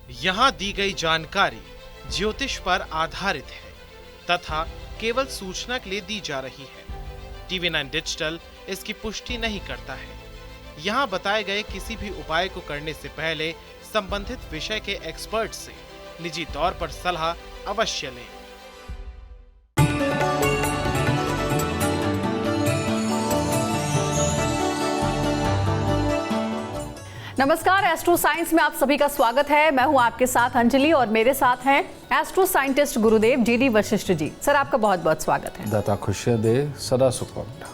यहाँ दी गई जानकारी ज्योतिष पर आधारित है तथा केवल सूचना के लिए दी जा रही है। टीवी 9 डिजिटल इसकी पुष्टि नहीं करता है। यहाँ बताए गए किसी भी उपाय को करने से पहले संबंधित विषय के एक्सपर्ट से निजी तौर पर सलाह अवश्य लें। नमस्कार, एस्ट्रो साइंस में आप सभी का स्वागत है। मैं हूं आपके साथ अंजलि और मेरे साथ हैं एस्ट्रो साइंटिस्ट गुरुदेव जीडी वशिष्ठ जी। सर, आपका बहुत बहुत स्वागत है। दाता खुशियां दे, सदा सुख पावना।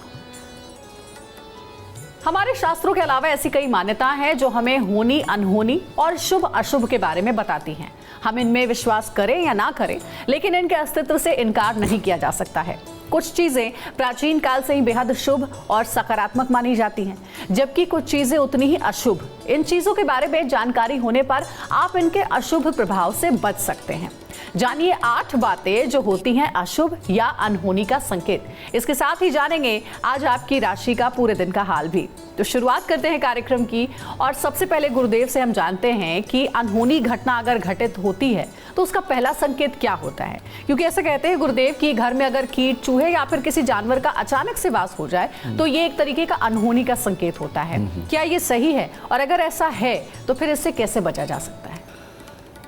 हमारे शास्त्रों के अलावा ऐसी कई मान्यताएं हैं जो हमें होनी अनहोनी और शुभ अशुभ के बारे में बताती हैं। हम इनमें विश्वास करें या ना करें, लेकिन इनके अस्तित्व से इनकार नहीं किया जा सकता है। कुछ चीजें प्राचीन काल से ही बेहद शुभ और सकारात्मक मानी जाती हैं, जबकि कुछ चीजें उतनी ही अशुभ। इन चीजों के बारे में जानकारी होने पर आप इनके अशुभ प्रभाव से बच सकते हैं। जानिए 8 बातें जो होती हैं अशुभ या अनहोनी का संकेत। इसके साथ ही जानेंगे आज आपकी राशि का पूरे दिन का हाल भी। तो शुरुआत करते हैं कार्यक्रम की, और सबसे पहले गुरुदेव से हम जानते हैं कि अनहोनी घटना अगर घटित होती है तो उसका पहला संकेत क्या होता है। क्योंकि ऐसा कहते हैं गुरुदेव कि घर में अगर कीट, चूहे या फिर किसी जानवर का अचानक से वास हो जाए तो ये एक तरीके का अनहोनी का संकेत होता है। क्या ये सही है, और अगर ऐसा है तो फिर इससे कैसे बचा जा सकता है?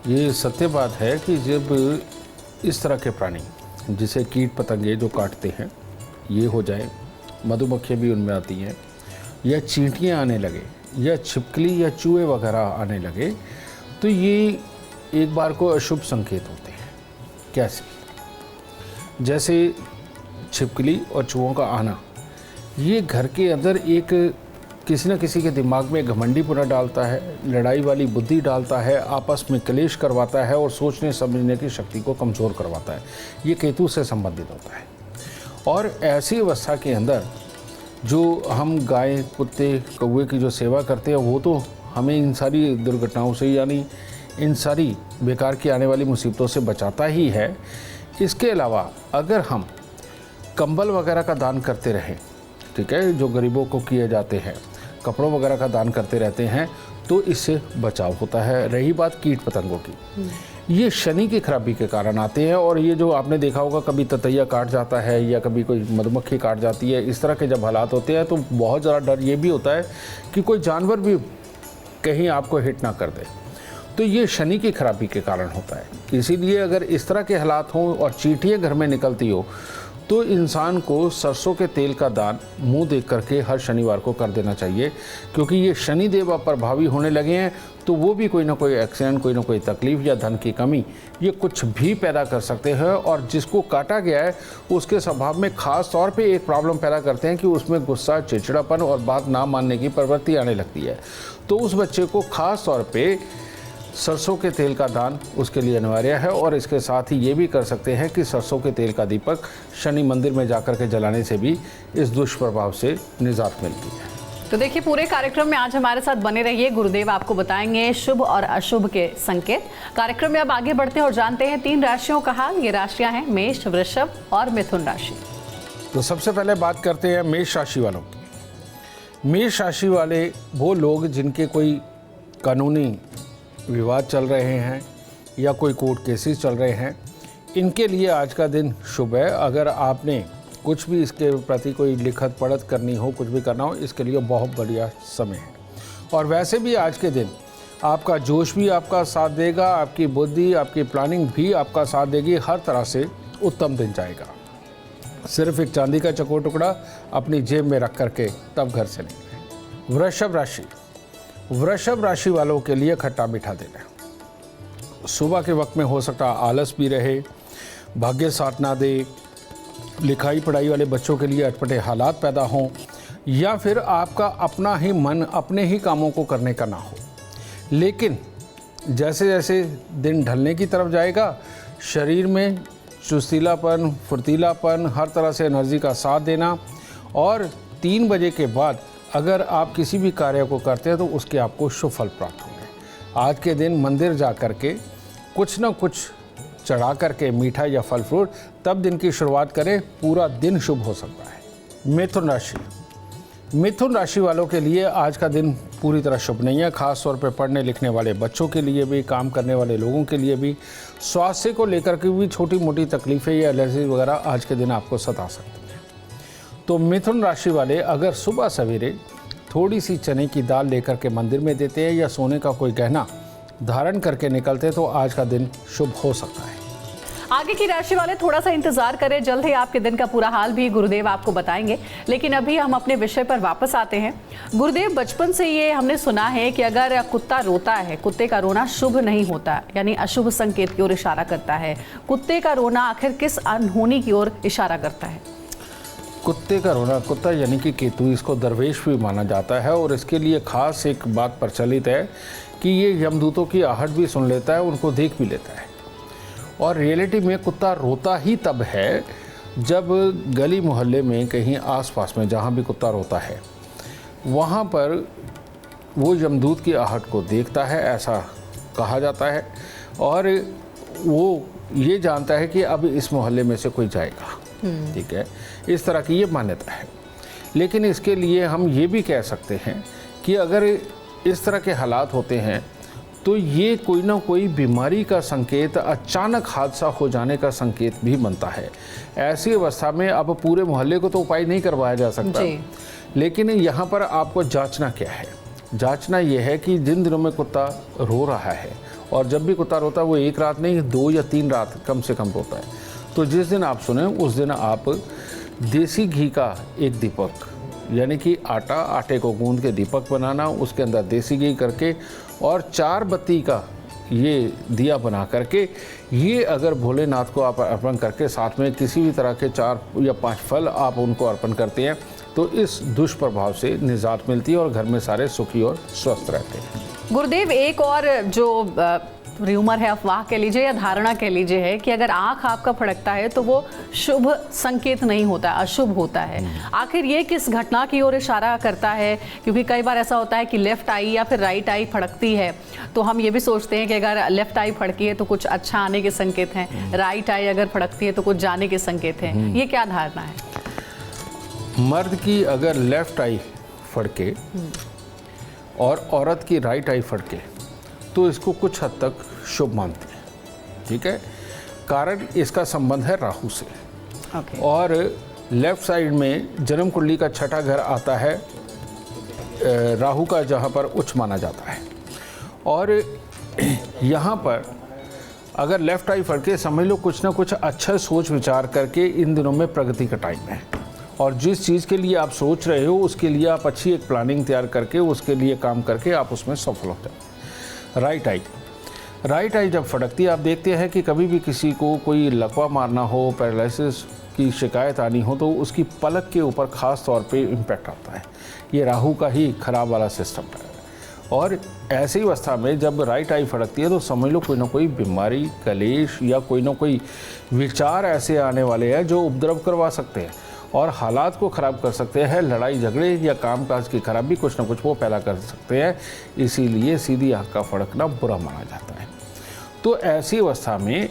ये सत्य बात है कि जब इस तरह के प्राणी, जिसे कीट पतंगे जो काटते हैं, ये हो जाए, मधुमक्खियाँ भी उनमें आती हैं, या चींटियाँ आने लगे, या छिपकली या चूहे वगैरह आने लगे, तो ये एक बार को अशुभ संकेत होते हैं। कैसे? जैसे छिपकली और चूहों का आना, ये घर के अंदर एक किसी न किसी के दिमाग में घमंडीपना डालता है, लड़ाई वाली बुद्धि डालता है, आपस में क्लेश करवाता है और सोचने समझने की शक्ति को कमज़ोर करवाता है। ये केतु से संबंधित होता है। और ऐसी अवस्था के अंदर जो हम गाय, कुत्ते, कौवे की जो सेवा करते हैं, वो तो हमें इन सारी दुर्घटनाओं से, यानी इन सारी बेकार की आने वाली मुसीबतों से बचाता ही है। इसके अलावा अगर हम कंबल वगैरह का दान करते रहें, ठीक है, जो गरीबों को किए जाते हैं, कपड़ों वगैरह का दान करते रहते हैं, तो इससे बचाव होता है। रही बात कीट पतंगों की, ये शनि की खराबी के कारण आते हैं। और ये जो आपने देखा होगा, कभी ततैया काट जाता है या कभी कोई मधुमक्खी काट जाती है, इस तरह के जब हालात होते हैं तो बहुत ज़्यादा डर ये भी होता है कि कोई जानवर भी कहीं आपको हिट ना कर दे। तो ये शनि की खराबी के कारण होता है। इसीलिए अगर इस तरह के हालात हों और चींटियाँ घर में निकलती हो, तो इंसान को सरसों के तेल का दान मुंह देख करके हर शनिवार को कर देना चाहिए। क्योंकि ये शनि देव प्रभावी होने लगे हैं, तो वो भी कोई ना कोई एक्सीडेंट, कोई ना कोई तकलीफ या धन की कमी, ये कुछ भी पैदा कर सकते हैं। और जिसको काटा गया है उसके स्वभाव में खास तौर पे एक प्रॉब्लम पैदा करते हैं कि उसमें गुस्सा, चिड़चिड़ापन और बात ना मानने की प्रवृत्ति आने लगती है। तो उस बच्चे को खास तौर पे सरसों के तेल का दान उसके लिए अनिवार्य है। और इसके साथ ही ये भी कर सकते हैं कि सरसों के तेल का दीपक शनि मंदिर में जाकर के जलाने से भी इस दुष्प्रभाव से निजात मिलती है। तो देखिए, पूरे कार्यक्रम में आज हमारे साथ बने रहिए। गुरुदेव आपको बताएंगे शुभ और अशुभ के संकेत। कार्यक्रम में अब आगे बढ़ते हैं और जानते हैं 3 राशियों का हाल। ये राशियां हैं मेष, वृषभ और मिथुन राशि। तो सबसे पहले बात करते हैं मेष राशि वालों की। मेष राशि वाले वो लोग जिनके कोई कानूनी विवाद चल रहे हैं या कोई कोर्ट केसेस चल रहे हैं, इनके लिए आज का दिन शुभ है। अगर आपने कुछ भी इसके प्रति कोई लिखत पढ़त करनी हो, कुछ भी करना हो, इसके लिए बहुत बढ़िया समय है। और वैसे भी आज के दिन आपका जोश भी आपका साथ देगा, आपकी बुद्धि, आपकी प्लानिंग भी आपका साथ देगी। हर तरह से उत्तम दिन जाएगा। सिर्फ एक चांदी का चकोर टुकड़ा अपनी जेब में रख करके तब घर से निकलें। वृषभ राशि, वृषभ राशि वालों के लिए खट्टा मीठा दिन है। सुबह के वक्त में हो सकता है आलस भी रहे, भाग्य साथ ना दे, लिखाई पढ़ाई वाले बच्चों के लिए अटपटे हालात पैदा हों, या फिर आपका अपना ही मन अपने ही कामों को करने का ना हो। लेकिन जैसे जैसे दिन ढलने की तरफ जाएगा, शरीर में चुस्तीलापन, फुर्तीलापन, हर तरह से एनर्जी का साथ देना। और 3 बजे के बाद अगर आप किसी भी कार्य को करते हैं तो उसके आपको शुभ फल प्राप्त होंगे। आज के दिन मंदिर जा कर के कुछ न कुछ चढ़ा करके मीठा या फल फ्रूट, तब दिन की शुरुआत करें, पूरा दिन शुभ हो सकता है। मिथुन राशि, मिथुन राशि वालों के लिए आज का दिन पूरी तरह शुभ नहीं है, ख़ास तौर पे पढ़ने लिखने वाले बच्चों के लिए भी, काम करने वाले लोगों के लिए भी। स्वास्थ्य को लेकर के भी छोटी मोटी तकलीफ़ें या एलर्जी वगैरह आज के दिन आपको सता सकती हैं। तो मिथुन राशि वाले अगर सुबह सवेरे थोड़ी सी चने की दाल लेकर के मंदिर में देते हैं या सोने का कोई गहना धारण करके निकलते हैं तो आज का दिन शुभ हो सकता है। आगे की राशि वाले थोड़ा सा इंतजार करें, जल्द ही आपके दिन का पूरा हाल भी गुरुदेव आपको बताएंगे। लेकिन अभी हम अपने विषय पर वापस आते हैं। गुरुदेव, बचपन से ये हमने सुना है कि अगर कुत्ता रोता है, कुत्ते का रोना शुभ नहीं होता, यानी अशुभ संकेत की ओर इशारा करता है। कुत्ते का रोना आखिर किस अनहोनी की ओर इशारा करता है? कुत्ते का रोना, कुत्ता यानी कि केतु, इसको दरवेश भी माना जाता है और इसके लिए खास एक बात प्रचलित है कि ये यमदूतों की आहट भी सुन लेता है, उनको देख भी लेता है। और रियलिटी में कुत्ता रोता ही तब है जब गली मोहल्ले में कहीं आसपास में जहाँ भी कुत्ता रोता है वहाँ पर वो यमदूत की आहट को देखता है, ऐसा कहा जाता है। और वो ये जानता है कि अब इस मोहल्ले में से कोई जाएगा। ठीक है, इस तरह की ये मान्यता है। लेकिन इसके लिए हम ये भी कह सकते हैं कि अगर इस तरह के हालात होते हैं तो ये कोई ना कोई बीमारी का संकेत, अचानक हादसा हो जाने का संकेत भी बनता है। ऐसी अवस्था में अब पूरे मोहल्ले को तो उपाय नहीं करवाया जा सकता, लेकिन यहाँ पर आपको जांचना क्या है? जांचना ये है कि जिन दिनों में कुत्ता रो रहा है, और जब भी कुत्ता रोता है वो एक रात नहीं 2 या 3 रात कम से कम रोता है, तो जिस दिन आप सुने उस दिन आप देसी घी का एक दीपक, यानी कि आटे को गूंद के दीपक बनाना, उसके अंदर देसी घी करके और 4 बत्ती का ये दिया बना करके, ये अगर भोलेनाथ को आप अर्पण करके साथ में किसी भी तरह के 4 या 5 फल आप उनको अर्पण करते हैं तो इस दुष्प्रभाव से निजात मिलती है और घर में सारे सुखी और स्वस्थ रहते हैं। गुरुदेव, एक और जो र्यूमर है, अफवाह कह लीजिए या धारणा कह लीजिए, है कि अगर आंख आपका फड़कता है तो वो शुभ संकेत नहीं होता, अशुभ होता है। आखिर ये किस घटना की ओर इशारा करता है? क्योंकि कई बार ऐसा होता है कि लेफ्ट आई या फिर राइट आई फड़कती है तो हम ये भी सोचते हैं कि अगर लेफ्ट आई फड़की है तो कुछ अच्छा आने के संकेत हैं, राइट आई अगर फड़कती है तो कुछ जाने के संकेत हैं। ये क्या धारणा है? मर्द की अगर लेफ्ट आई फड़के और औरत की राइट आई फड़के तो इसको कुछ हद तक शुभ मानते हैं। ठीक है, कारण इसका संबंध है राहु से। और लेफ्ट साइड में जन्म कुंडली का 6ठा घर आता है राहु का, जहाँ पर उच्च माना जाता है। और यहाँ पर अगर लेफ्ट आई फड़के, समझ लो कुछ ना कुछ अच्छा सोच विचार करके इन दिनों में प्रगति का टाइम है, और जिस चीज़ के लिए आप सोच रहे हो उसके लिए आप अच्छी एक प्लानिंग तैयार करके उसके लिए काम करके आप उसमें सफल हो जाओ। राइट आई जब फड़कती है, आप देखते हैं कि कभी भी किसी को कोई लकवा मारना हो, पैरालिसिस की शिकायत आनी हो तो उसकी पलक के ऊपर ख़ास तौर पे इम्पैक्ट आता है। ये राहु का ही खराब वाला सिस्टम है। और ऐसी अवस्था में जब राइट आई फड़कती है तो समझ लो कोई ना कोई बीमारी, कलेश या कोई ना कोई विचार ऐसे आने वाले हैं जो उपद्रव करवा सकते हैं और हालात को ख़राब कर सकते हैं। लड़ाई झगड़े या कामकाज की खराबी कुछ ना कुछ वो पैदा कर सकते हैं। इसीलिए सीधी आँख का फड़कना बुरा माना जाता है। तो ऐसी अवस्था में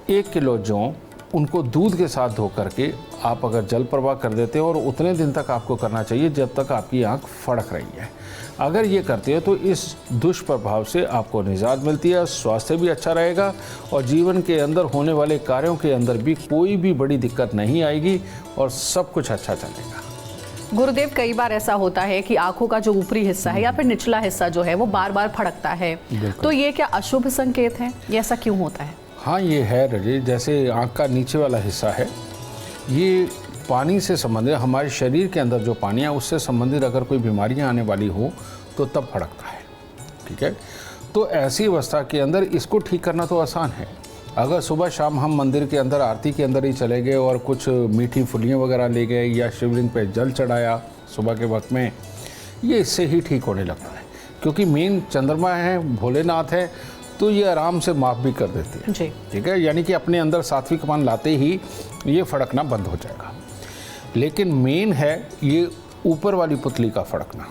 1 किलो जौ उनको दूध के साथ धो करके आप अगर जल प्रवाह कर देते हो, और उतने दिन तक आपको करना चाहिए जब तक आपकी आँख फड़क रही है। अगर ये करते हो तो इस दुष्प्रभाव से आपको निजात मिलती है, स्वास्थ्य भी अच्छा रहेगा और जीवन के अंदर होने वाले कार्यों के अंदर भी कोई भी बड़ी दिक्कत नहीं आएगी और सब कुछ अच्छा चलेगा। गुरुदेव, कई बार ऐसा होता है कि आंखों का जो ऊपरी हिस्सा है या फिर निचला हिस्सा जो है वो बार बार फड़कता है, तो ये क्या अशुभ संकेत है? ये ऐसा क्यों होता है? हाँ, ये है रजी। जैसे आँख का नीचे वाला हिस्सा है, ये पानी से संबंधित, हमारे शरीर के अंदर जो पानी है उससे संबंधित अगर कोई बीमारियां आने वाली हो तो तब फड़कता है। ठीक है, तो ऐसी अवस्था के अंदर इसको ठीक करना तो आसान है। अगर सुबह शाम हम मंदिर के अंदर आरती के अंदर ही चले गए और कुछ मीठी फुलियाँ वगैरह ले गए या शिवलिंग पे जल चढ़ाया सुबह के वक्त में, ये इससे ही ठीक होने लगता है। क्योंकि मेन चंद्रमा है, भोलेनाथ है, तो ये आराम से माफ़ भी कर देती है जी। ठीक है, यानी कि अपने अंदर सात्विक मन लाते ही ये फड़कना बंद हो जाएगा। लेकिन मेन है ये ऊपर वाली पुतली का फड़कना,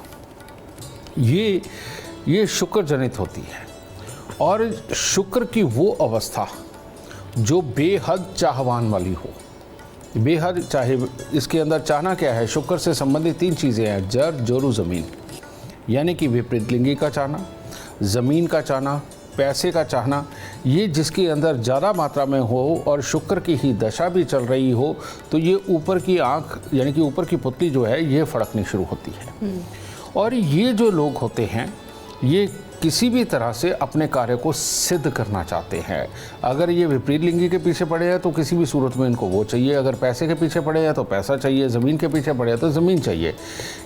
ये शुक्र जनित होती है। और शुक्र की वो अवस्था जो बेहद चाहवान वाली हो, बेहद चाहे, इसके अंदर चाहना क्या है, शुक्र से संबंधित 3 चीज़ें हैं, जड़, जोरू, ज़मीन। यानी कि विपरीत लिंगी का चाहना, ज़मीन का चाहना, पैसे का चाहना, ये जिसके अंदर ज़्यादा मात्रा में हो और शुक्र की ही दशा भी चल रही हो, तो ये ऊपर की आँख यानी कि ऊपर की पुतली जो है ये फड़कनी शुरू होती है। और ये जो लोग होते हैं ये किसी भी तरह से अपने कार्य को सिद्ध करना चाहते हैं। अगर ये विपरीत लिंगी के पीछे पड़े हैं तो किसी भी सूरत में इनको वो चाहिए, अगर पैसे के पीछे पड़े हैं तो पैसा चाहिए, ज़मीन के पीछे पड़े हैं तो ज़मीन चाहिए।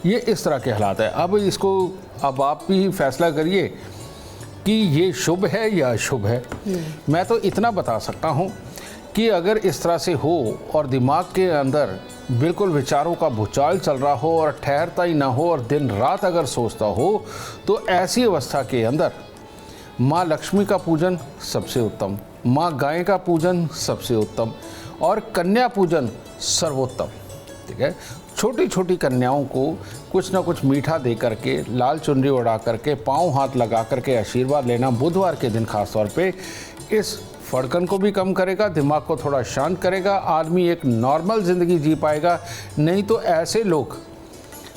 ये इस तरह के हालात है। अब आप भी फैसला करिए कि ये शुभ है या अशुभ है। मैं तो इतना बता सकता हूँ कि अगर इस तरह से हो और दिमाग के अंदर बिल्कुल विचारों का भूचाल चल रहा हो और ठहरता ही ना हो और दिन रात अगर सोचता हो, तो ऐसी अवस्था के अंदर माँ लक्ष्मी का पूजन सबसे उत्तम, माँ गाय का पूजन सबसे उत्तम और कन्या पूजन सर्वोत्तम। ठीक है, छोटी छोटी कन्याओं को कुछ ना कुछ मीठा दे करके, लाल चुनरी उड़ा करके, पाँव हाथ लगा करके आशीर्वाद लेना बुधवार के दिन खास तौर पे इस फड़कन को भी कम करेगा, दिमाग को थोड़ा शांत करेगा, आदमी एक नॉर्मल ज़िंदगी जी पाएगा। नहीं तो ऐसे लोग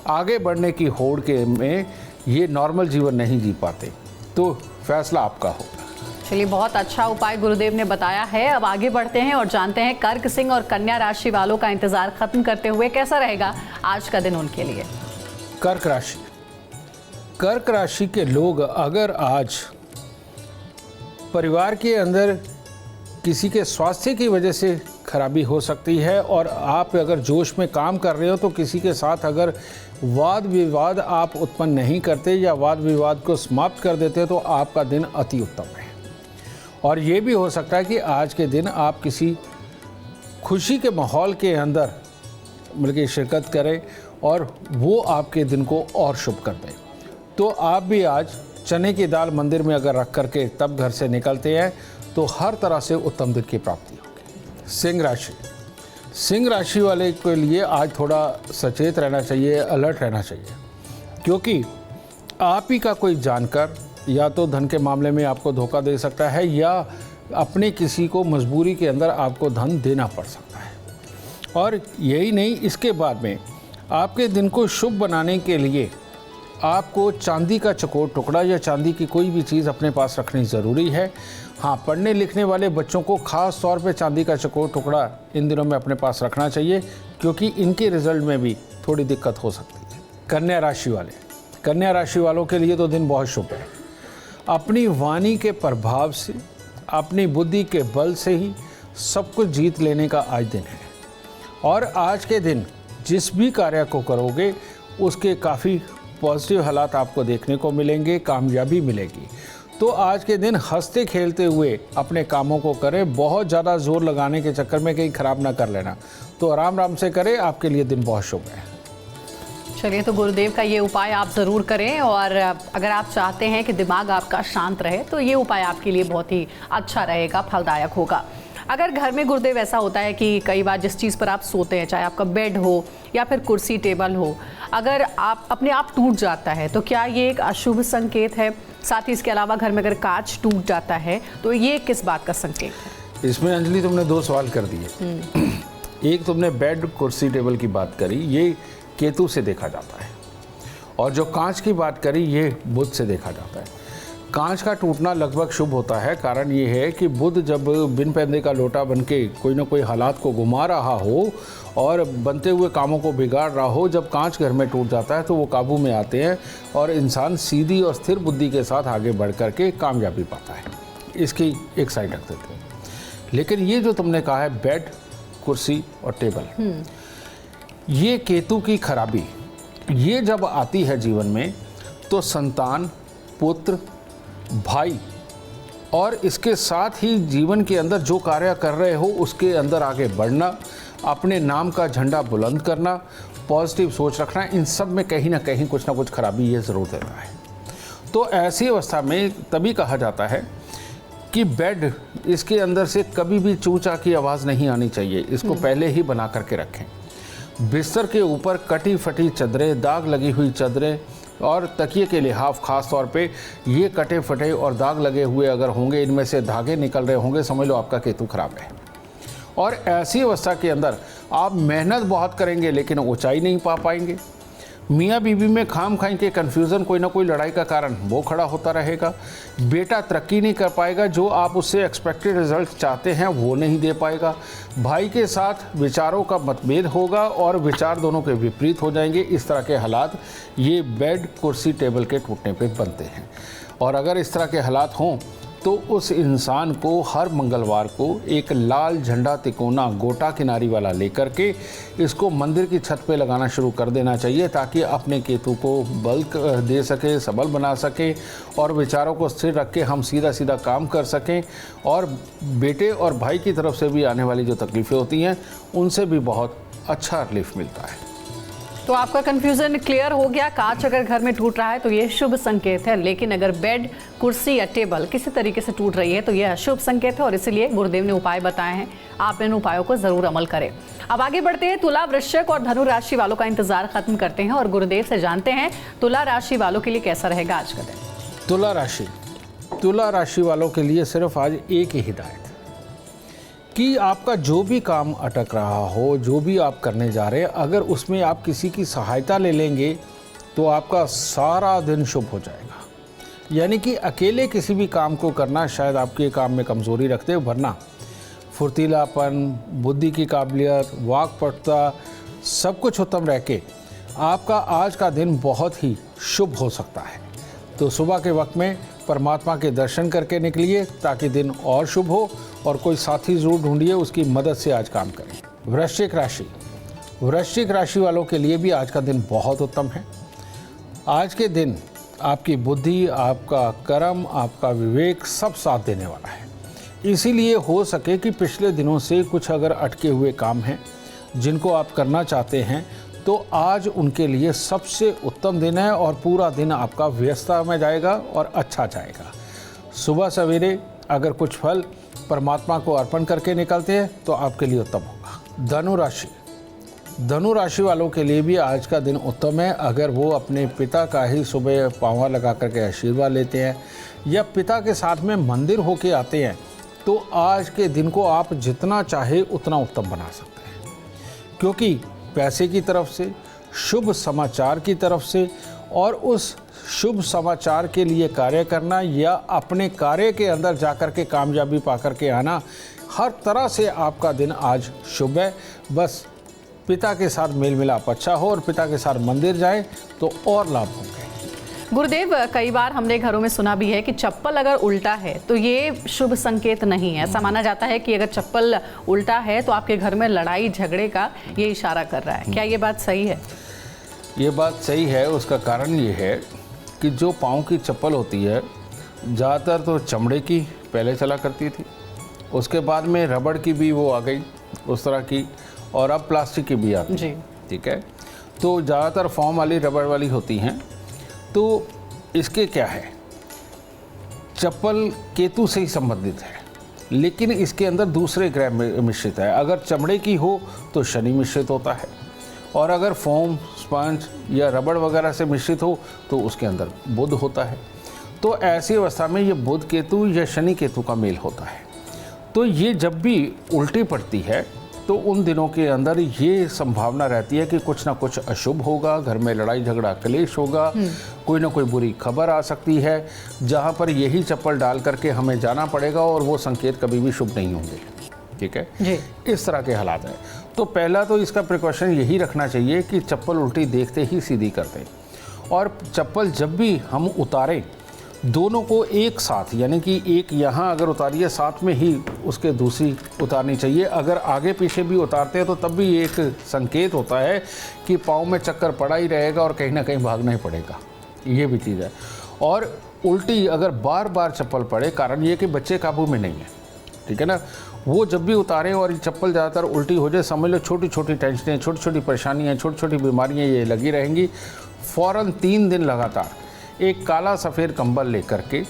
आगे बढ़ने की होड़ के में ये नॉर्मल जीवन नहीं जी पाते। तो फैसला आपका होगा। चलिए, बहुत अच्छा उपाय गुरुदेव ने बताया है। अब आगे बढ़ते हैं और जानते हैं कर्क सिंह और कन्या राशि वालों का इंतजार खत्म करते हुए कैसा रहेगा आज का दिन उनके लिए। कर्क राशि के लोग अगर आज परिवार के अंदर किसी के स्वास्थ्य की वजह से खराबी हो सकती है और आप अगर जोश में काम कर रहे हो तो किसी के साथ अगर वाद विवाद आप उत्पन्न नहीं करते या वाद विवाद को समाप्त कर देते तो आपका दिन अति उत्तम है। और ये भी हो सकता है कि आज के दिन आप किसी खुशी के माहौल के अंदर बल्कि शिरकत करें और वो आपके दिन को और शुभ कर दें। तो आप भी आज चने की दाल मंदिर में अगर रख करके तब घर से निकलते हैं तो हर तरह से उत्तम दिन की प्राप्ति होगी। सिंह राशि वाले के लिए आज थोड़ा सचेत रहना चाहिए, अलर्ट रहना चाहिए, क्योंकि आप ही का कोई जानकर या तो धन के मामले में आपको धोखा दे सकता है या अपने किसी को मजबूरी के अंदर आपको धन देना पड़ सकता है। और यही नहीं, इसके बाद में आपके दिन को शुभ बनाने के लिए आपको चांदी का चकोर टुकड़ा या चांदी की कोई भी चीज़ अपने पास रखनी ज़रूरी है। हाँ, पढ़ने लिखने वाले बच्चों को ख़ास तौर पे चांदी का चकोर टुकड़ा इन दिनों में अपने पास रखना चाहिए, क्योंकि इनके रिजल्ट में भी थोड़ी दिक्कत हो सकती है। कन्या राशि वालों के लिए तो दिन बहुत शुभ है। अपनी वाणी के प्रभाव से, अपनी बुद्धि के बल से ही सब कुछ जीत लेने का आज दिन है। और आज के दिन जिस भी कार्य को करोगे उसके काफ़ी पॉजिटिव हालात आपको देखने को मिलेंगे, कामयाबी मिलेगी। तो आज के दिन हंसते खेलते हुए अपने कामों को करें, बहुत ज़्यादा जोर लगाने के चक्कर में कहीं ख़राब ना कर लेना। तो आराम से करें, आपके लिए दिन बहुत शुभ है। चलिए, तो गुरुदेव का ये उपाय आप ज़रूर करें और अगर आप चाहते हैं कि दिमाग आपका शांत रहे तो ये उपाय आपके लिए बहुत ही अच्छा रहेगा, फलदायक होगा। अगर घर में गुरुदेव ऐसा होता है कि कई बार जिस चीज़ पर आप सोते हैं, चाहे आपका बेड हो या फिर कुर्सी टेबल हो, अगर आप अपने आप टूट जाता है तो क्या ये एक अशुभ संकेत है? साथ ही इसके अलावा घर में अगर कांच टूट जाता है तो ये किस बात का संकेत है? इसमें अंजलि तुमने 2 सवाल कर दिए। एक तुमने बेड कुर्सी टेबल की बात करी, ये केतु से देखा जाता है, और जो कांच की बात करी ये बुध से देखा जाता है। कांच का टूटना लगभग शुभ होता है। कारण ये है कि बुध जब बिन पैंदे का लोटा बन के कोई ना कोई हालात को घुमा रहा हो और बनते हुए कामों को बिगाड़ रहा हो, जब कांच घर में टूट जाता है तो वो काबू में आते हैं और इंसान सीधी और स्थिर बुद्धि के साथ आगे बढ़ कर के कामयाबी पाता है। इसकी एक साइड रख देते हैं। लेकिन ये जो तुमने कहा है बेड, कुर्सी और टेबल, ये केतु की खराबी, ये जब आती है जीवन में तो संतान, पुत्र, भाई और इसके साथ ही जीवन के अंदर जो कार्य कर रहे हो उसके अंदर आगे बढ़ना, अपने नाम का झंडा बुलंद करना, पॉजिटिव सोच रखना, इन सब में कहीं ना कहीं कुछ ना कुछ खराबी ये ज़रूर देता है। तो ऐसी अवस्था में तभी कहा जाता है कि बेड, इसके अंदर से कभी भी चूचा की आवाज़ नहीं आनी चाहिए, इसको पहले ही बना करके रखें। बिस्तर के ऊपर कटी फटी चादरें, दाग लगी हुई चादरें और तकिए के लिहाफ खास तौर पे ये कटे फटे और दाग लगे हुए अगर होंगे, इनमें से धागे निकल रहे होंगे, समझ लो आपका केतु खराब है। और ऐसी अवस्था के अंदर आप मेहनत बहुत करेंगे लेकिन ऊंचाई नहीं पा पाएंगे। मियाँ बीवी में खाम खाई के कन्फ्यूज़न, कोई ना कोई लड़ाई का कारण वो खड़ा होता रहेगा। बेटा तरक्की नहीं कर पाएगा, जो आप उससे एक्सपेक्टेड रिजल्ट चाहते हैं वो नहीं दे पाएगा। भाई के साथ विचारों का मतभेद होगा और विचार दोनों के विपरीत हो जाएंगे। इस तरह के हालात ये बेड, कुर्सी, टेबल के टूटने पे बनते हैं। और अगर इस तरह के हालात हों तो उस इंसान को हर मंगलवार को एक लाल झंडा तिकोना गोटा किनारी वाला लेकर के इसको मंदिर की छत पे लगाना शुरू कर देना चाहिए, ताकि अपने केतु को बल दे सके, सबल बना सके और विचारों को स्थिर रख के हम सीधा सीधा काम कर सकें और बेटे और भाई की तरफ से भी आने वाली जो तकलीफ़ें होती हैं उनसे भी बहुत अच्छा रिलीफ मिलता है। तो आपका कंफ्यूजन क्लियर हो गया। कांच अगर घर में टूट रहा है तो ये शुभ संकेत है, लेकिन अगर बेड, कुर्सी या टेबल किसी तरीके से टूट रही है तो यह अशुभ संकेत है और इसीलिए गुरुदेव ने उपाय बताए हैं। आप इन उपायों को जरूर अमल करें। अब आगे बढ़ते हैं, तुला, वृश्चिक और धनु राशि वालों का इंतजार खत्म करते हैं और गुरुदेव से जानते हैं तुला राशि वालों के लिए कैसा रहेगा आज का दिन। तुला राशि वालों के लिए सिर्फ आज एक ही हिदायत कि आपका जो भी काम अटक रहा हो, जो भी आप करने जा रहे हैं, अगर उसमें आप किसी की सहायता ले लेंगे तो आपका सारा दिन शुभ हो जाएगा। यानी कि अकेले किसी भी काम को करना शायद आपके काम में कमज़ोरी रखते हो, वरना फुर्तीलापन, बुद्धि की काबिलियत, वाक्पटुता सब कुछ उत्तम रह के आपका आज का दिन बहुत ही शुभ हो सकता है। तो सुबह के वक्त में परमात्मा के दर्शन करके निकलिए ताकि दिन और शुभ हो और कोई साथी ज़रूर ढूंढिए, उसकी मदद से आज काम करें। वृश्चिक राशि वालों के लिए भी आज का दिन बहुत उत्तम है। आज के दिन आपकी बुद्धि, आपका कर्म, आपका विवेक सब साथ देने वाला है। इसीलिए हो सके कि पिछले दिनों से कुछ अगर अटके हुए काम हैं जिनको आप करना चाहते हैं तो आज उनके लिए सबसे उत्तम दिन है और पूरा दिन आपका व्यस्तता में जाएगा और अच्छा जाएगा। सुबह सवेरे अगर कुछ फल परमात्मा को अर्पण करके निकलते हैं तो आपके लिए उत्तम होगा। धनु राशि वालों के लिए भी आज का दिन उत्तम है। अगर वो अपने पिता का ही सुबह पाँव लगा करके आशीर्वाद लेते हैं या पिता के साथ में मंदिर होके आते हैं तो आज के दिन को आप जितना चाहे उतना उत्तम बना सकते हैं, क्योंकि पैसे की तरफ से, शुभ समाचार की तरफ से और उस शुभ समाचार के लिए कार्य करना या अपने कार्य के अंदर जाकर के कामयाबी पाकर के आना, हर तरह से आपका दिन आज शुभ है। बस पिता के साथ मेल मिलाप अच्छा हो और पिता के साथ मंदिर जाए तो और लाभ होंगे। गुरुदेव, कई बार हमने घरों में सुना भी है कि चप्पल अगर उल्टा है तो ये शुभ संकेत नहीं है। ऐसा माना जाता है कि अगर चप्पल उल्टा है तो आपके घर में लड़ाई झगड़े का ये इशारा कर रहा है। क्या ये बात सही है? ये बात सही है। उसका कारण ये है कि जो पाँव की चप्पल होती है ज़्यादातर तो चमड़े की पहले चला करती थी, उसके बाद में रबड़ की भी वो आ गई उस तरह की, और अब प्लास्टिक की भी आती है। ठीक है, तो ज़्यादातर फॉर्म वाली रबड़ वाली होती हैं। तो इसके क्या है, चप्पल केतु से ही संबंधित है, लेकिन इसके अंदर दूसरे ग्रह मिश्रित है। अगर चमड़े की हो तो शनि मिश्रित होता है, और अगर फोम, स्पंज या रबड़ वगैरह से मिश्रित हो तो उसके अंदर बुध होता है। तो ऐसी अवस्था में ये बुध केतु या शनि केतु का मेल होता है। तो ये जब भी उल्टी पड़ती है तो उन दिनों के अंदर ये संभावना रहती है कि कुछ ना कुछ अशुभ होगा, घर में लड़ाई झगड़ा क्लेश होगा, कोई ना कोई बुरी खबर आ सकती है, जहाँ पर यही चप्पल डाल करके हमें जाना पड़ेगा और वो संकेत कभी भी शुभ नहीं होंगे। ठीक है जी। इस तरह के हालात हैं। तो पहला तो इसका प्रिकॉशन यही रखना चाहिए कि चप्पल उल्टी देखते ही सीधी कर दें, और चप्पल जब भी हम उतारें दोनों को एक साथ, यानी कि एक यहाँ अगर उतारिए साथ में ही उसके दूसरी उतारनी चाहिए। अगर आगे पीछे भी उतारते हैं तो तब भी एक संकेत होता है कि पाँव में चक्कर पड़ा ही रहेगा और कहीं ना कहीं भागना ही पड़ेगा, ये भी चीज़ है। और उल्टी अगर बार बार चप्पल पड़े, कारण ये कि बच्चे काबू में नहीं है, ठीक है ना, वो जब भी उतारें और ये चप्पल ज़्यादातर उल्टी हो जाए, समझ लो छोटी छोटी टेंशनें, छोटी छोटी परेशानियाँ, छोटी छोटी बीमारियाँ ये लगी रहेंगी। फ़ौरन 3 दिन लगातार एक काला सफ़ेद कंबल लेकर के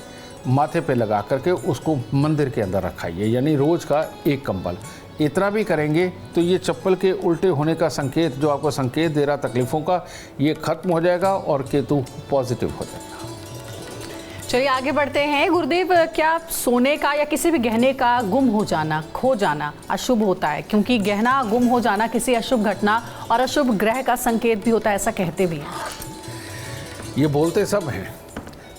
माथे पे लगा करके उसको मंदिर के अंदर रखाइए, यानी रोज़ का एक कंबल। इतना भी करेंगे तो ये चप्पल के उल्टे होने का संकेत, जो आपको संकेत दे रहा तकलीफ़ों का, ये ख़त्म हो जाएगा और केतु पॉजिटिव हो जाएगा। चलिए आगे बढ़ते हैं। गुरुदेव, क्या सोने का या किसी भी गहने का गुम हो जाना, खो जाना अशुभ होता है? क्योंकि गहना गुम हो जाना किसी अशुभ घटना और अशुभ ग्रह का संकेत भी होता है, ऐसा कहते भी हैं। ये बोलते सब हैं,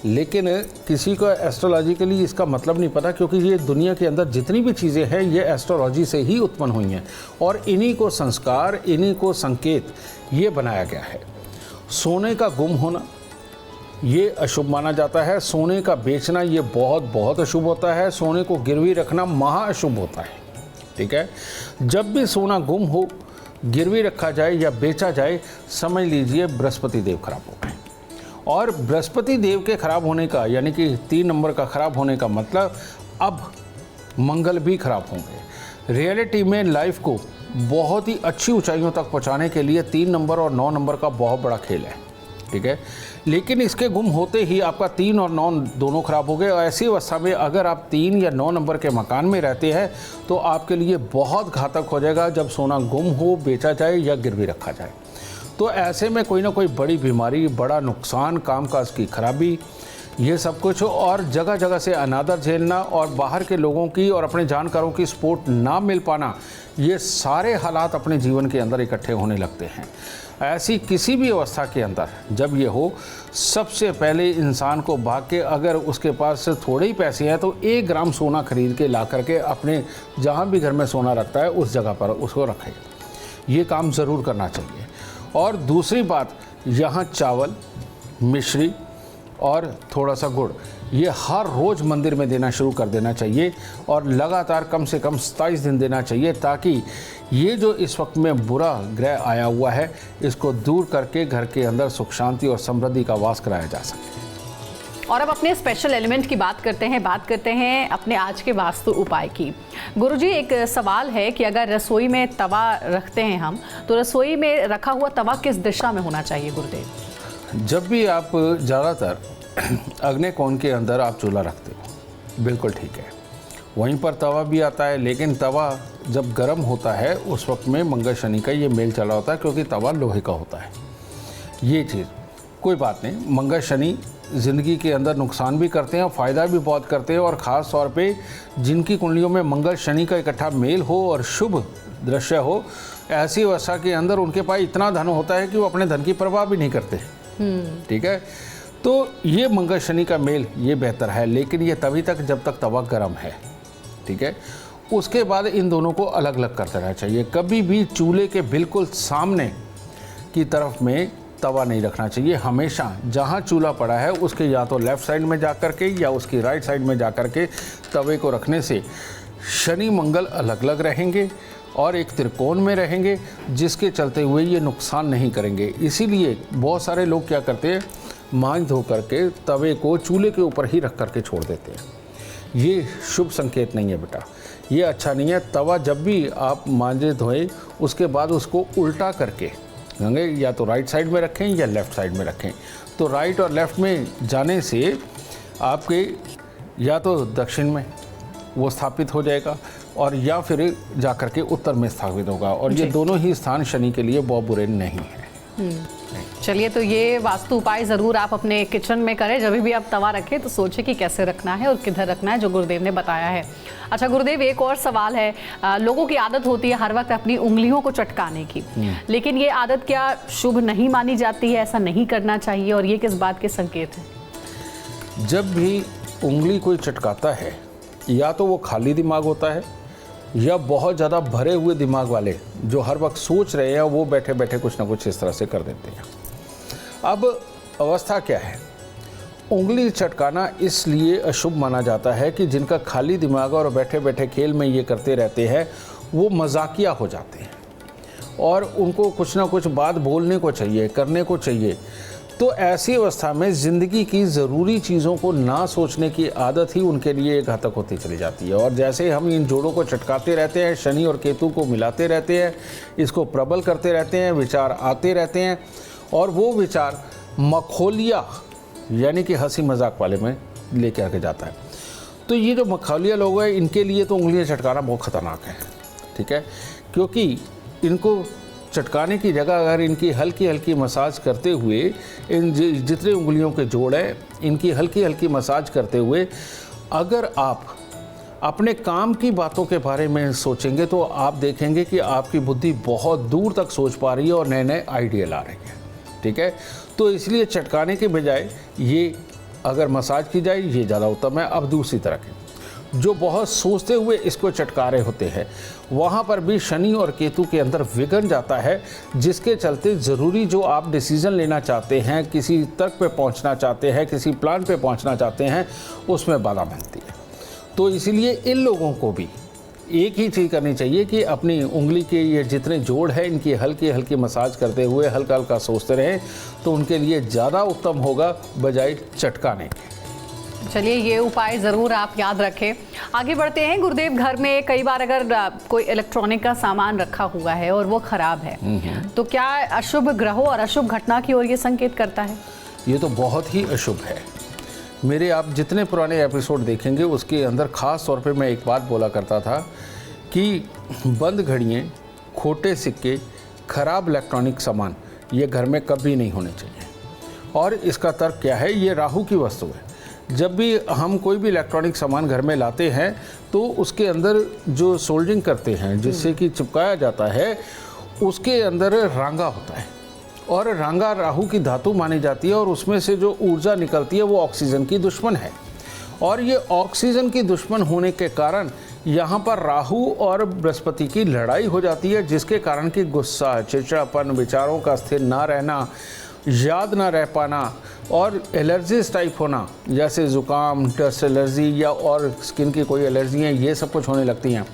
लेकिन किसी को एस्ट्रोलॉजिकली इसका मतलब नहीं पता, क्योंकि ये दुनिया के अंदर जितनी भी चीज़ें हैं ये एस्ट्रोलॉजी से ही उत्पन्न हुई हैं और इन्हीं को संस्कार, इन्हीं को संकेत ये बनाया गया है। सोने का गुम होना ये अशुभ माना जाता है, सोने का बेचना ये बहुत बहुत अशुभ होता है, सोने को गिरवी रखना महा अशुभ होता है। ठीक है, जब भी सोना गुम हो, गिरवी रखा जाए या बेचा जाए, समझ लीजिए बृहस्पति देव खराब हो गए। और बृहस्पति देव के खराब होने का यानी कि 3 नंबर का खराब होने का मतलब अब मंगल भी खराब होंगे। रियलिटी में लाइफ को बहुत ही अच्छी ऊंचाइयों तक पहुंचाने के लिए 3 नंबर और 9 नंबर का बहुत बड़ा खेल है। ठीक है, लेकिन इसके गुम होते ही आपका 3 और 9 दोनों खराब हो गए। और ऐसी अवस्था में अगर आप 3 या 9 नंबर के मकान में रहते हैं तो आपके लिए बहुत घातक हो जाएगा जब सोना गुम हो, बेचा जाए या गिरवी रखा जाए। तो ऐसे में कोई ना कोई बड़ी बीमारी, बड़ा नुकसान, कामकाज की खराबी, ये सब कुछ, और जगह जगह से अनादर झेलना और बाहर के लोगों की और अपने जानकारों की सपोर्ट ना मिल पाना, ये सारे हालात अपने जीवन के अंदर इकट्ठे होने लगते हैं। ऐसी किसी भी अवस्था के अंदर जब ये हो, सबसे पहले इंसान को भाग के, अगर उसके पास थोड़े ही पैसे हैं तो 1 ग्राम सोना खरीद के ला करके अपने जहाँ भी घर में सोना रखता है उस जगह पर उसको रखे। ये काम ज़रूर करना चाहिए। और दूसरी बात, यहाँ चावल, मिश्री और थोड़ा सा गुड़ ये हर रोज़ मंदिर में देना शुरू कर देना चाहिए और लगातार कम से कम 27 दिन देना चाहिए, ताकि ये जो इस वक्त में बुरा ग्रह आया हुआ है इसको दूर करके घर के अंदर सुख शांति और समृद्धि का वास कराया जा सके। और अब अपने स्पेशल एलिमेंट की बात करते हैं अपने आज के वास्तु उपाय की। गुरुजी, एक सवाल है कि अगर रसोई में तवा रखते हैं हम, तो रसोई में रखा हुआ तवा किस दिशा में होना चाहिए गुरुदेव? जब भी आप ज़्यादातर अग्नि कोण के अंदर आप चूल्हा रखते हो, बिल्कुल ठीक है, वहीं पर तवा भी आता है, लेकिन तवा जब गर्म होता है उस वक्त में मंगल शनि का ये मेल चला होता है, क्योंकि तवा लोहे का होता है। ये चीज़ कोई बात नहीं, मंगल शनि ज़िंदगी के अंदर नुकसान भी करते हैं और फ़ायदा भी बहुत करते हैं। और ख़ास तौर पे जिनकी कुंडलियों में मंगल शनि का इकट्ठा मेल हो और शुभ दृश्य हो, ऐसी अवस्था के अंदर उनके पास इतना धन होता है कि वो अपने धन की परवाह भी नहीं करते। ठीक है, तो ये मंगल शनि का मेल ये बेहतर है, लेकिन ये तभी तक जब तक तवा गर्म है। ठीक है, उसके बाद इन दोनों को अलग अलग कर देना चाहिए। कभी भी चूल्हे के बिल्कुल सामने की तरफ में तवा नहीं रखना चाहिए। हमेशा जहाँ चूल्हा पड़ा है उसके या तो लेफ़्ट साइड में जा कर के या उसकी राइट साइड में जा कर के तवे को रखने से शनि मंगल अलग अलग रहेंगे और एक त्रिकोण में रहेंगे, जिसके चलते हुए ये नुकसान नहीं करेंगे। इसीलिए बहुत सारे लोग क्या करते हैं, मांझ धो करके तवे को चूल्हे के ऊपर ही रख करके छोड़ देते हैं। ये शुभ संकेत नहीं है बेटा, ये अच्छा नहीं है। तवा जब भी आप मांझे धोएं उसके बाद उसको उल्टा करके गंगे या तो राइट साइड में रखें या लेफ़्ट साइड में रखें। तो राइट और लेफ़्ट में जाने से आपके या तो दक्षिण में वो स्थापित हो जाएगा और या फिर जा कर के उत्तर में स्थापित होगा, और ये दोनों ही स्थान शनि के लिए बहुत बुरे नहीं हैं। चलिए, तो ये वास्तु उपाय ज़रूर आप अपने किचन में करें। जब भी आप तवा रखें तो सोचें कि कैसे रखना है और किधर रखना है, जो गुरुदेव ने बताया है। अच्छा गुरुदेव, एक और सवाल है। लोगों की आदत होती है हर वक्त अपनी उंगलियों को चटकाने की, लेकिन ये आदत क्या शुभ नहीं मानी जाती है? ऐसा नहीं करना चाहिए, और ये किस बात के संकेत हैं? जब भी उंगली कोई चटकाता है, या तो वो खाली दिमाग होता है या बहुत ज़्यादा भरे हुए दिमाग वाले जो हर वक्त सोच रहे हैं, वो बैठे बैठे कुछ ना कुछ इस तरह से कर देते हैं। अब अवस्था क्या है, उंगली चटकाना इसलिए अशुभ माना जाता है कि जिनका खाली दिमाग और बैठे बैठे खेल में ये करते रहते हैं, वो मजाकिया हो जाते हैं और उनको कुछ ना कुछ बात बोलने को चाहिए, करने को चाहिए। तो ऐसी अवस्था में ज़िंदगी की ज़रूरी चीज़ों को ना सोचने की आदत ही उनके लिए घातक होती चली जाती है। और जैसे हम इन जोड़ों को चटकाते रहते हैं, शनि और केतु को मिलाते रहते हैं, इसको प्रबल करते रहते हैं, विचार आते रहते हैं, और वो विचार मखौलिया यानी कि हंसी मजाक वाले में लेके आके जाता है। तो ये जो मखौलिया लोग हैं, इनके लिए तो उंगलियां चटकाना बहुत ख़तरनाक है। ठीक है, क्योंकि इनको चटकाने की जगह अगर इनकी हल्की हल्की मसाज करते हुए इन जितने उंगलियों के जोड़ हैं, इनकी हल्की हल्की मसाज करते हुए अगर आप अपने काम की बातों के बारे में सोचेंगे तो आप देखेंगे कि आपकी बुद्धि बहुत दूर तक सोच पा रही है और नए नए आइडिया ला रही है। ठीक है, तो इसलिए चटकाने के बजाय ये अगर मसाज की जाए ये ज़्यादा उत्तम है। अब दूसरी तरह के जो बहुत सोचते हुए इसको चटका रहे होते हैं, वहाँ पर भी शनि और केतु के अंदर विघ्न जाता है, जिसके चलते ज़रूरी जो आप डिसीज़न लेना चाहते हैं, किसी तर्क पे पहुँचना चाहते हैं, किसी प्लान पे पहुँचना चाहते हैं, उसमें बाधा बनती है। तो इसीलिए इन लोगों को भी एक ही चीज़ करनी चाहिए कि अपनी उंगली के ये जितने जोड़ हैं इनकी हल्की हल्की मसाज करते हुए हल्का हल्का सोचते रहें, तो उनके लिए ज़्यादा उत्तम होगा बजाय चटकाने के। चलिए, ये उपाय ज़रूर आप याद रखें। आगे बढ़ते हैं। गुरुदेव, घर में कई बार अगर कोई इलेक्ट्रॉनिक का सामान रखा हुआ है और वो ख़राब है, तो क्या अशुभ ग्रहों और अशुभ घटना की ओर ये संकेत करता है? ये तो बहुत ही अशुभ है। मेरे आप जितने पुराने एपिसोड देखेंगे उसके अंदर ख़ास तौर पे मैं एक बात बोला करता था कि बंद घड़ियाँ, खोटे सिक्के, ख़राब इलेक्ट्रॉनिक सामान ये घर में कभी नहीं होने चाहिए। और इसका तर्क क्या है? ये राहु की वस्तु है। जब भी हम कोई भी इलेक्ट्रॉनिक सामान घर में लाते हैं तो उसके अंदर जो सोल्डरिंग करते हैं, जिससे कि चिपकाया जाता है, उसके अंदर रांगा होता है और रांगा राहु की धातु मानी जाती है और उसमें से जो ऊर्जा निकलती है वो ऑक्सीजन की दुश्मन है। और ये ऑक्सीजन की दुश्मन होने के कारण यहाँ पर राहु और बृहस्पति की लड़ाई हो जाती है, जिसके कारण कि गुस्सा, चिड़चिड़ापन, विचारों का स्थिर ना रहना, याद ना रह पाना और एलर्जीज टाइप होना, जैसे ज़ुकाम, डस्ट एलर्जी या और स्किन की कोई एलर्जियाँ, ये सब कुछ होने लगती हैं।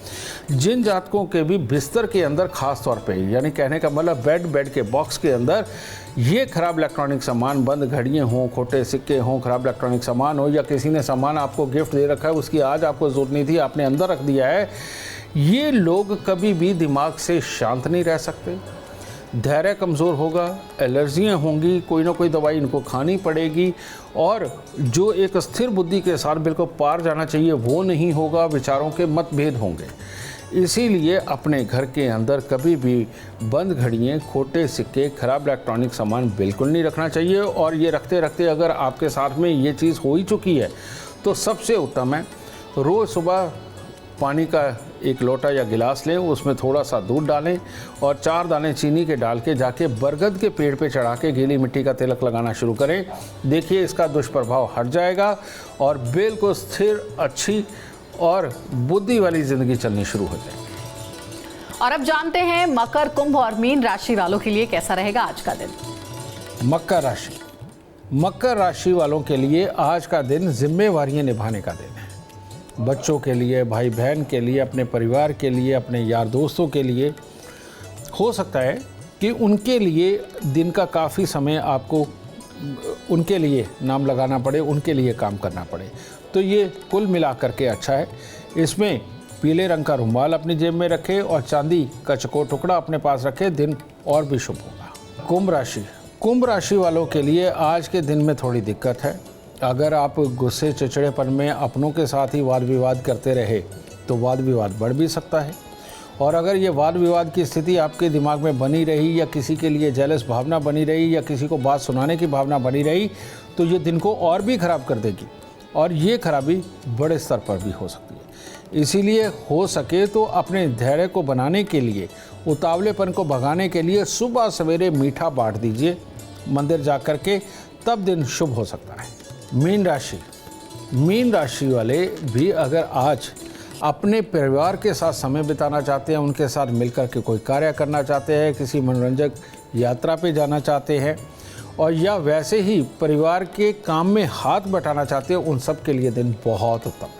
जिन जातकों के भी बिस्तर के अंदर ख़ास तौर पे, यानी कहने का मतलब बेड के बॉक्स के अंदर ये ख़राब इलेक्ट्रॉनिक सामान, बंद घड़ियाँ हों, खोटे सिक्के हों, ख़राब इलेक्ट्रॉनिक सामान हो, या किसी ने सामान आपको गिफ्ट दे रखा है, उसकी आज आपको ज़रूरत नहीं थी, आपने अंदर रख दिया है, ये लोग कभी भी दिमाग से शांत नहीं रह सकते। धैर्य कमज़ोर होगा, एलर्जियाँ होंगी, कोई ना कोई दवाई इनको खानी पड़ेगी और जो एक स्थिर बुद्धि के साथ बिल्कुल पार जाना चाहिए वो नहीं होगा, विचारों के मतभेद होंगे। इसीलिए अपने घर के अंदर कभी भी बंद घड़ियाँ, खोटे सिक्के, ख़राब इलेक्ट्रॉनिक सामान बिल्कुल नहीं रखना चाहिए। और ये रखते रखते अगर आपके साथ में ये चीज़ हो ही चुकी है तो सबसे उत्तम है रोज़ सुबह पानी का एक लोटा या गिलास लें, उसमें थोड़ा सा दूध डालें और 4 दाने चीनी के डाल के जाके बरगद के पेड़ पे चढ़ा के गीली मिट्टी का तिलक लगाना शुरू करें। देखिए इसका दुष्प्रभाव हट जाएगा और बिल्कुल स्थिर, अच्छी और बुद्धि वाली ज़िंदगी चलनी शुरू हो जाएगी। और अब जानते हैं मकर, कुंभ और मीन राशि वालों के लिए कैसा रहेगा आज का दिन। मकर राशि वालों के लिए आज का दिन जिम्मेवारियां निभाने का दिन है। बच्चों के लिए, भाई बहन के लिए, अपने परिवार के लिए, अपने यार दोस्तों के लिए हो सकता है कि उनके लिए दिन का काफ़ी समय आपको उनके लिए नाम लगाना पड़े, उनके लिए काम करना पड़े। तो ये कुल मिलाकर के अच्छा है। इसमें पीले रंग का रुमाल अपनी जेब में रखें और चांदी का चकोर टुकड़ा अपने पास रखें, दिन और भी शुभ होगा। कुंभ राशि वालों के लिए आज के दिन में थोड़ी दिक्कत है। अगर आप गुस्से, चिड़चिड़ेपन में अपनों के साथ ही वाद विवाद करते रहे तो वाद विवाद बढ़ भी सकता है। और अगर ये वाद विवाद की स्थिति आपके दिमाग में बनी रही या किसी के लिए जेलस भावना बनी रही या किसी को बात सुनाने की भावना बनी रही तो ये दिन को और भी ख़राब कर देगी और ये खराबी बड़े स्तर पर भी हो सकती है। इसीलिए हो सके तो अपने धैर्य को बनाने के लिए, उतावलेपन को भगाने के लिए सुबह सवेरे मीठा बांट दीजिए मंदिर जा कर के, तब दिन शुभ हो सकता है। मीन राशि वाले भी अगर आज अपने परिवार के साथ समय बिताना चाहते हैं, उनके साथ मिलकर के कोई कार्य करना चाहते हैं, किसी मनोरंजक यात्रा पे जाना चाहते हैं और या वैसे ही परिवार के काम में हाथ बटाना चाहते हैं, उन सब के लिए दिन बहुत उत्तम है।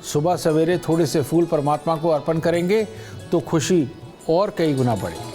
सुबह सवेरे थोड़े से फूल परमात्मा को अर्पण करेंगे तो खुशी और कई गुना बढ़ेगी।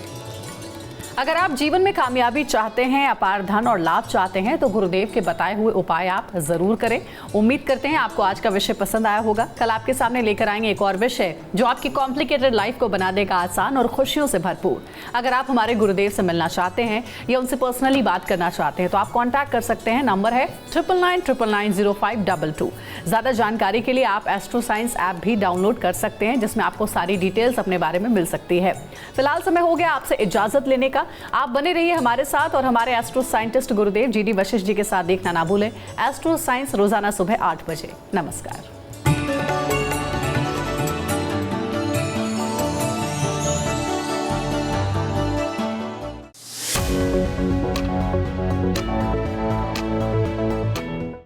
अगर आप जीवन में कामयाबी चाहते हैं, अपार धन और लाभ चाहते हैं तो गुरुदेव के बताए हुए उपाय आप जरूर करें। उम्मीद करते हैं आपको आज का विषय पसंद आया होगा। कल आपके सामने लेकर आएंगे एक और विषय जो आपकी कॉम्प्लिकेटेड लाइफ को बना देगा आसान और खुशियों से भरपूर। अगर आप हमारे गुरुदेव से मिलना चाहते हैं या उनसे पर्सनली बात करना चाहते हैं तो आप कॉन्टैक्ट कर सकते हैं। नंबर है 9999905222। ज्यादा जानकारी के लिए आप एस्ट्रो साइंस ऐप भी डाउनलोड कर सकते हैं, जिसमें आपको सारी डिटेल्स अपने बारे में मिल सकती है। फिलहाल समय हो गया आपसे इजाजत लेने का। जाएगा। आप बने रहिए हमारे साथ और हमारे एस्ट्रो साइंटिस्ट गुरुदेव GD वशिष्ठ जी के साथ देखना ना भूलें। एस्ट्रो साइंस रोजाना सुबह 8 बजे। नमस्कार।